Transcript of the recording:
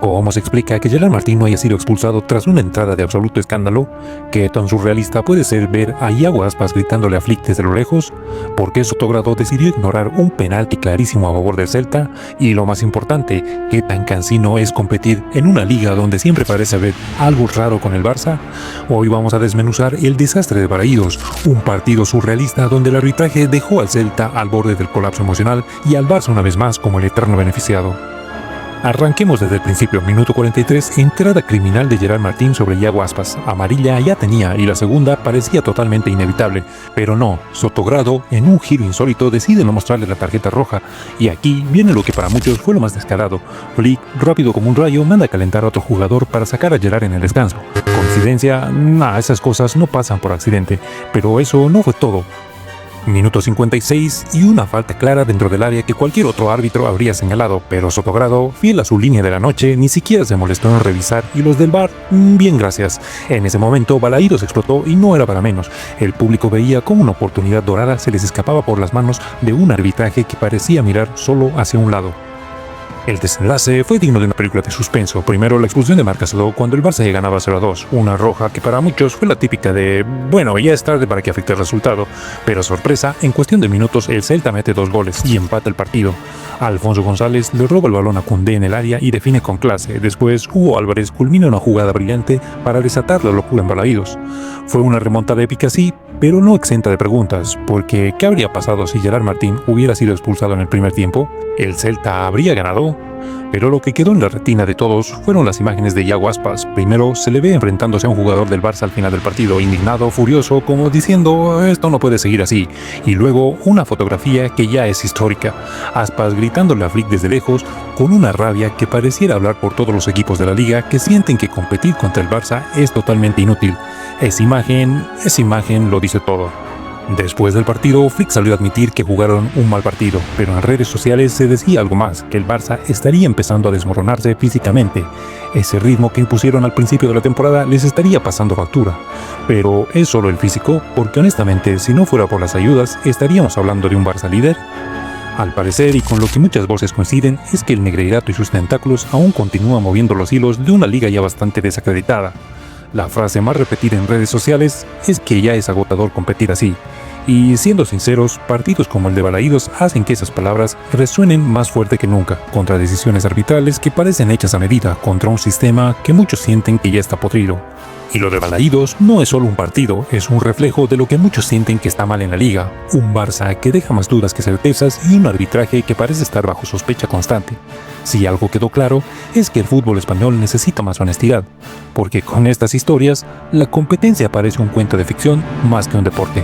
¿Cómo se explica que Gerard Martín no haya sido expulsado tras una entrada de absoluto escándalo? ¿Qué tan surrealista puede ser ver a Iago Aspas gritándole a Flick desde lo lejos? ¿Por qué Sotogrado decidió ignorar un penalti clarísimo a favor del Celta? Y lo más importante, ¿qué tan cansino es competir en una liga donde siempre parece haber algo raro con el Barça? Hoy vamos a desmenuzar el desastre de Balaídos, un partido surrealista donde el arbitraje dejó al Celta al borde del colapso emocional y al Barça una vez más como el eterno beneficiado. Arranquemos desde el principio, minuto 43, entrada criminal de Gerard Martín sobre Iago Aspas. Amarilla ya tenía y la segunda parecía totalmente inevitable, pero no, Sotogrado, en un giro insólito, decide no mostrarle la tarjeta roja, y aquí viene lo que para muchos fue lo más descarado. Flick, rápido como un rayo, manda a calentar a otro jugador para sacar a Gerard en el descanso. ¿Coincidencia? Nah, esas cosas no pasan por accidente, pero eso no fue todo. Minuto 56 y una falta clara dentro del área que cualquier otro árbitro habría señalado, pero Sotogrado, fiel a su línea de la noche, ni siquiera se molestó en revisar y los del VAR, bien gracias. En ese momento Balaídos explotó y no era para menos. El público veía cómo una oportunidad dorada se les escapaba por las manos de un arbitraje que parecía mirar solo hacia un lado. El desenlace fue digno de una película de suspenso. Primero la expulsión de Marc Casadó cuando el Barça ya ganaba 0-2, una roja que para muchos fue la típica de bueno, ya es tarde para que afecte el resultado, pero sorpresa, en cuestión de minutos el Celta mete 2 goles y empata el partido. Alfonso González le roba el balón a Koundé en el área y define con clase. Después Hugo Álvarez culmina una jugada brillante para desatar la locura en Balaídos. Fue una remontada épica sí, pero no exenta de preguntas, porque ¿qué habría pasado si Gerard Martín hubiera sido expulsado en el primer tiempo? ¿El Celta habría ganado? Pero lo que quedó en la retina de todos fueron las imágenes de Iago Aspas. Primero se le ve enfrentándose a un jugador del Barça al final del partido, indignado, furioso, como diciendo esto no puede seguir así. Y luego una fotografía que ya es histórica. Aspas gritándole a Flick desde lejos, con una rabia que pareciera hablar por todos los equipos de la liga que sienten que competir contra el Barça es totalmente inútil. Esa imagen lo dice todo. Después del partido, Flick salió a admitir que jugaron un mal partido, pero en redes sociales se decía algo más, que el Barça estaría empezando a desmoronarse físicamente. Ese ritmo que impusieron al principio de la temporada les estaría pasando factura. Pero ¿es solo el físico? Porque honestamente, si no fuera por las ayudas, ¿estaríamos hablando de un Barça líder? Al parecer, y con lo que muchas voces coinciden, es que el Negreirato y sus tentáculos aún continúan moviendo los hilos de una liga ya bastante desacreditada. La frase más repetida en redes sociales es que ya es agotador competir así. Y siendo sinceros, partidos como el de Balaídos hacen que esas palabras resuenen más fuerte que nunca, contra decisiones arbitrales que parecen hechas a medida, contra un sistema que muchos sienten que ya está podrido. Y lo de Balaídos no es solo un partido, es un reflejo de lo que muchos sienten que está mal en la liga, un Barça que deja más dudas que certezas y un arbitraje que parece estar bajo sospecha constante. Si algo quedó claro, es que el fútbol español necesita más honestidad, porque con estas historias, la competencia parece un cuento de ficción más que un deporte.